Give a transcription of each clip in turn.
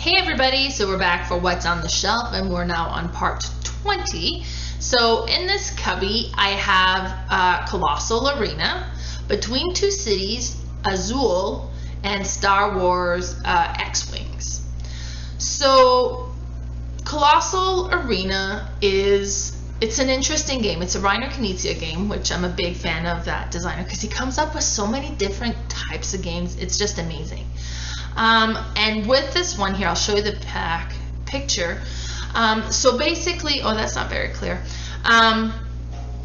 Hey everybody, so we're back for What's on the Shelf and we're now on part 20. So in this cubby I have Colossal Arena, Between Two Cities, Azul, and Star Wars X-Wings. So Colossal Arena it's an interesting game. It's a Reiner Knizia game, which I'm a big fan of that designer because he comes up with so many different types of games. It's just amazing. And with this one here, I'll show you the picture. So basically, oh, that's not very clear.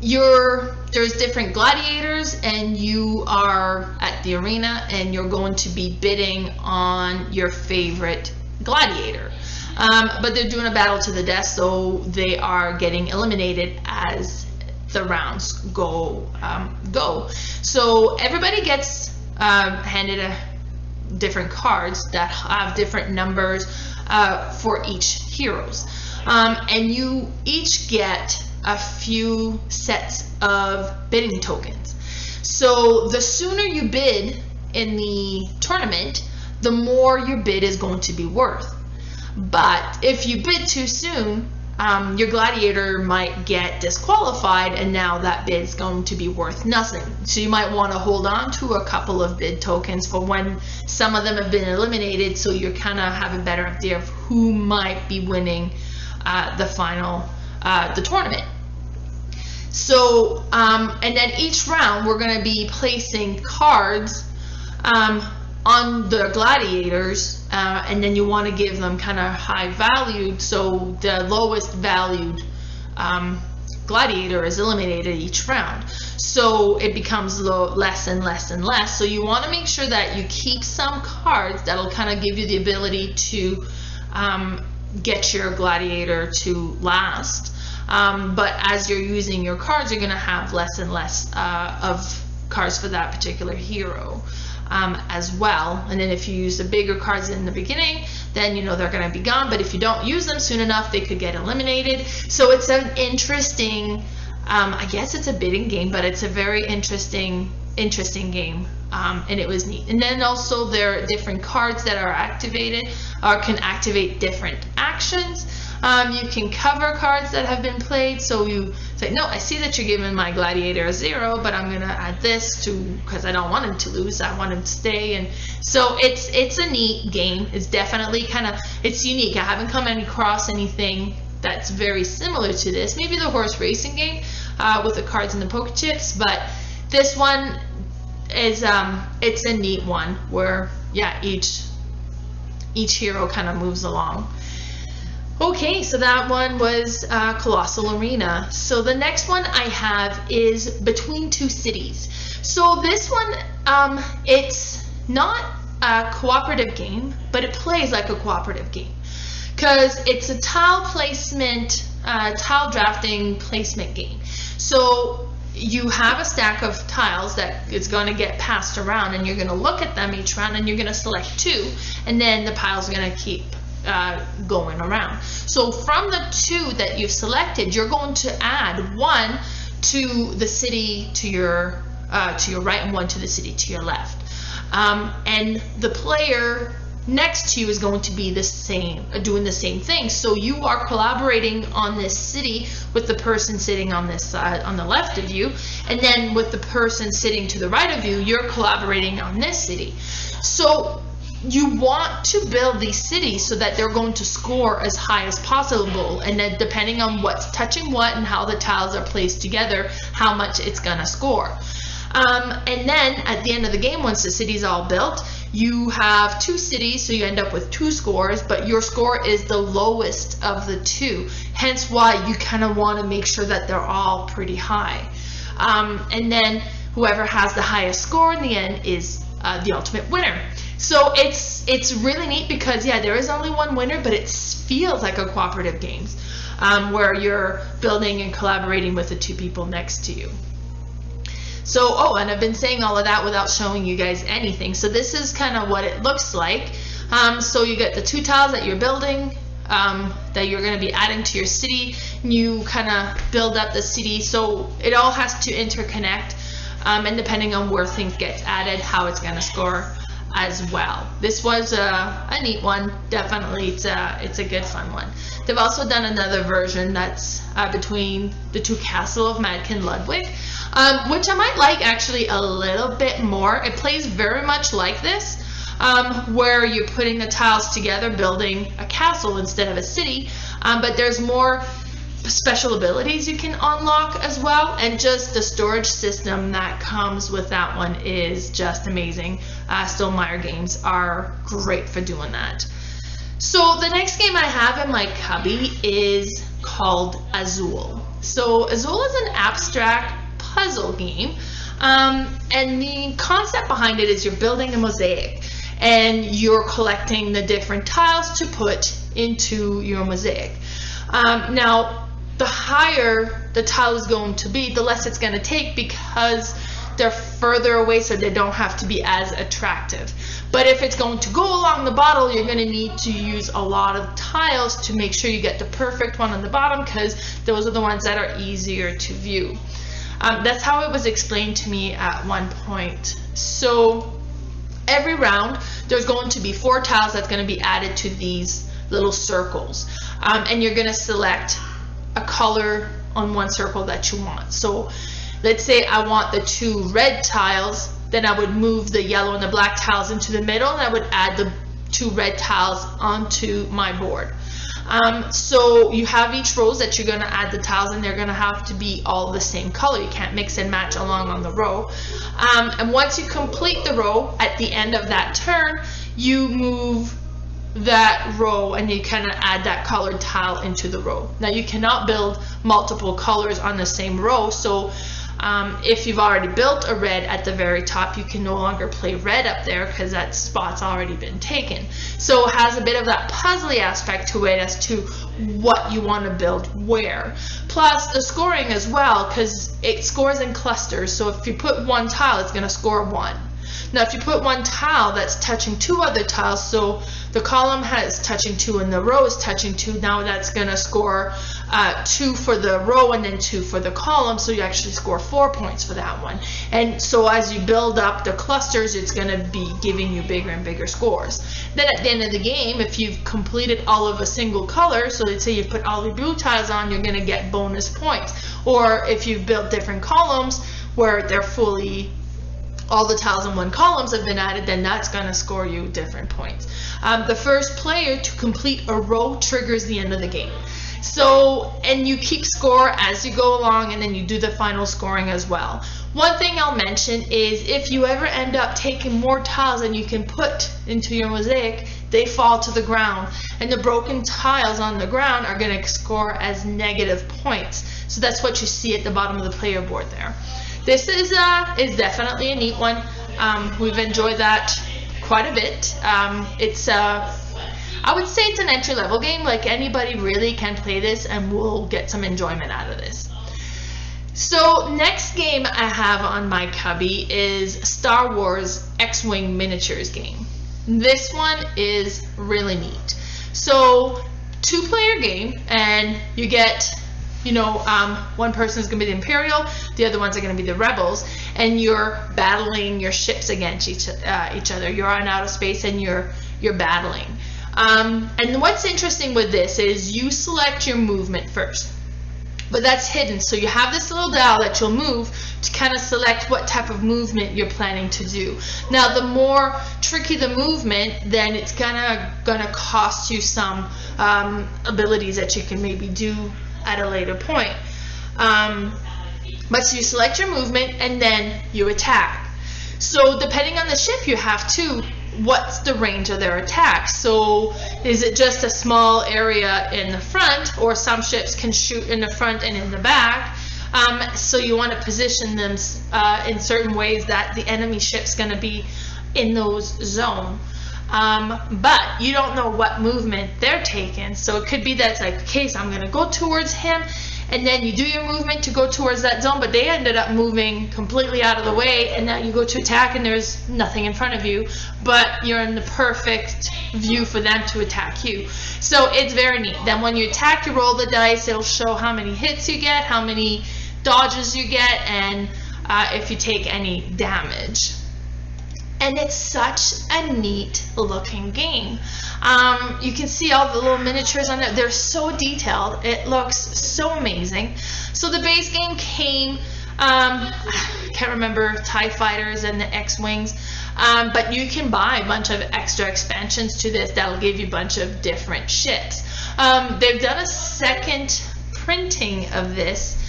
There's different gladiators, and you are at the arena, and you're going to be bidding on your favorite gladiator. But they're doing a battle to the death, so they are getting eliminated as the rounds go. So everybody gets handed different cards that have different numbers for each heroes, and you each get a few sets of bidding tokens. So the sooner you bid in the tournament, the more your bid is going to be worth. But if you bid too soon, your gladiator might get disqualified, and now that bid is going to be worth nothing. So you might want to hold on to a couple of bid tokens for when some of them have been eliminated, so you kind of have a better idea of who might be winning the tournament. So and then each round we're going to be placing cards on the gladiators, and then you want to give them kind of high valued, so the lowest valued gladiator is eliminated each round. So it becomes less and less and less. So you want to make sure that you keep some cards that'll kind of give you the ability to get your gladiator to last. But as you're using your cards, you're going to have less and less of cards for that particular hero. As well, and then if you use the bigger cards in the beginning, then you know they're going to be gone, but if you don't use them soon enough, they could get eliminated. So it's an interesting, I guess it's a bidding game, but it's a very interesting game, and it was neat. And then also there are different cards that are activated or can activate different actions. You can cover cards that have been played, so you say, no, I see that you're giving my gladiator a 0, but I'm gonna add this because I don't want him to lose, I want him to stay. And so it's a neat game. It's definitely it's unique. I haven't come across anything that's very similar to this. Maybe the horse racing game with the cards and the poker chips, but this one is it's a neat one where each hero kind of moves along. Okay, so that one was Colossal Arena. So the next one I have is Between Two Cities. So this one, it's not a cooperative game, but it plays like a cooperative game because it's a tile placement, tile drafting placement game. So you have a stack of tiles that is going to get passed around, and you're going to look at them each round, and you're going to select 2, and then the piles are going to keep going around. So from the 2 that you've selected, you're going to add 1 to the city to your right and 1 to the city to your left, and the player next to you is going to be doing the same thing. So you are collaborating on this city with the person sitting on this side on the left of you, and then with the person sitting to the right of you, you're collaborating on this city. So you want to build these cities so that they're going to score as high as possible, and then depending on what's touching what and how the tiles are placed together, how much it's gonna score. And then at the end of the game, once the city's all built, you have 2 cities, so you end up with 2 scores, but your score is the lowest of the 2, hence why you kind of want to make sure that they're all pretty high. And then whoever has the highest score in the end is the ultimate winner. So it's really neat because there is only one winner, but it feels like a cooperative game where you're building and collaborating with the 2 people next to you. So and I've been saying all of that without showing you guys anything. So this is kind of what it looks like. So you get the 2 tiles that you're building, that you're going to be adding to your city. You kind of build up the city, so it all has to interconnect, and depending on where things get added, how it's going to score. as well. This was a neat one. Definitely, it's a good fun one. They've also done another version that's between the two Castle of Madkin Ludwig, which I might like actually a little bit more. It plays very much like this, where you're putting the tiles together, building a castle instead of a city, but there's more special abilities you can unlock as well, and just the storage system that comes with that one is just amazing. Stonemaier games are great for doing that. So the next game I have in my cubby is called Azul. So Azul is an abstract puzzle game, and the concept behind it is you're building a mosaic and you're collecting the different tiles to put into your mosaic. Now, the higher the tile is going to be, the less it's going to take, because they're further away, so they don't have to be as attractive. But if it's going to go along the bottom, you're going to need to use a lot of tiles to make sure you get the perfect one on the bottom, because those are the ones that are easier to view. That's how it was explained to me at one point. So every round, there's going to be 4 tiles that's going to be added to these little circles, and you're going to select a color on one circle that you want. So let's say I want the 2 red tiles, then I would move the yellow and the black tiles into the middle, and I would add the 2 red tiles onto my board. So you have each rows that you're going to add the tiles, and they're going to have to be all the same color. You can't mix and match along on the row. And once you complete the row, at the end of that turn, you move that row and you kind of add that colored tile into the row. Now you cannot build multiple colors on the same row, so if you've already built a red at the very top, you can no longer play red up there because that spot's already been taken. So it has a bit of that puzzly aspect to it as to what you want to build where. Plus the scoring as well, because it scores in clusters. So if you put 1 tile, it's going to score 1. Now if you put 1 tile that's touching 2 other tiles, so the column has touching 2 and the row is touching 2, now that's going to score 2 for the row and then 2 for the column, so you actually score 4 points for that one. And so as you build up the clusters, it's going to be giving you bigger and bigger scores. Then at the end of the game, if you've completed all of a single color, so let's say you put all the blue tiles on, you're going to get bonus points. Or if you've built different columns where they're fully, all the tiles in 1 columns have been added, then that's going to score you different points. The first player to complete a row triggers the end of the game. So, and you keep score as you go along, and then you do the final scoring as well. One thing I'll mention is if you ever end up taking more tiles than you can put into your mosaic, they fall to the ground, and the broken tiles on the ground are going to score as negative points. So that's what you see at the bottom of the player board there. This is definitely a neat one. We've enjoyed that quite a bit. I would say it's an entry-level game. Like, anybody really can play this and will get some enjoyment out of this. So next game I have on my cubby is Star Wars X-Wing miniatures game. This one is really neat. So 2-player game, and you get, you know, one person is going to be the Imperial, the other ones are going to be the Rebels, and you're battling your ships against each other. You're on outer space and you're battling. And what's interesting with this is you select your movement first, but that's hidden. So you have this little dial that you'll move to kind of select what type of movement you're planning to do. Now, the more tricky the movement, then it's gonna cost you some abilities that you can maybe do at a later point. But so you select your movement and then you attack. So depending on the ship you have too, what's the range of their attack? So is it just a small area in the front, or some ships can shoot in the front and in the back? So you want to position them in certain ways that the enemy ship's going to be in those zones. But you don't know what movement they're taking. So it could be that it's like, okay, so I'm going to go towards him, and then you do your movement to go towards that zone, but they ended up moving completely out of the way, and now you go to attack and there's nothing in front of you, but you're in the perfect view for them to attack you. So it's very neat. Then when you attack, you roll the dice. It'll show how many hits you get, how many dodges you get, and if you take any damage. and it's such a neat looking game. You can see all the little miniatures on it. They're so detailed. It looks so amazing. So the base game came, I can't remember, TIE Fighters and the X-Wings, but you can buy a bunch of extra expansions to this that'll give you a bunch of different ships. They've done a second printing of this,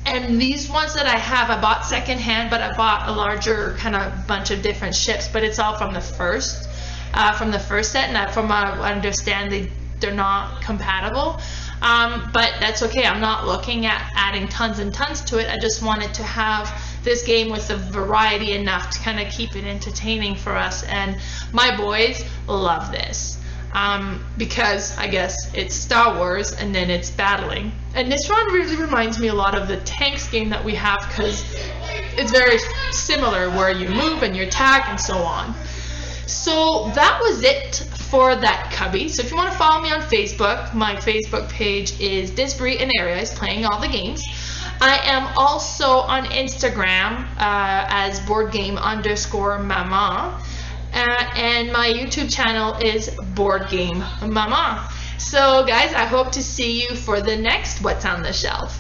and these ones that I have, I bought secondhand, but I bought a larger kind of bunch of different ships, but it's all from the first set, and from what I understand, they're not compatible. But that's okay. I'm not looking at adding tons and tons to it. I just wanted to have this game with a variety enough to kind of keep it entertaining for us, and my boys love this. Because I guess it's Star Wars and then it's battling. And this one really reminds me a lot of the tanks game that we have, because it's very similar where you move and you attack and so on. So that was it for that cubby. So if you want to follow me on Facebook, my Facebook page is Disbury and Areas playing all the games. I am also on Instagram as boardgame_mama. And my YouTube channel is boardgame mama. So guys, I hope to see you for the next What's on the Shelf.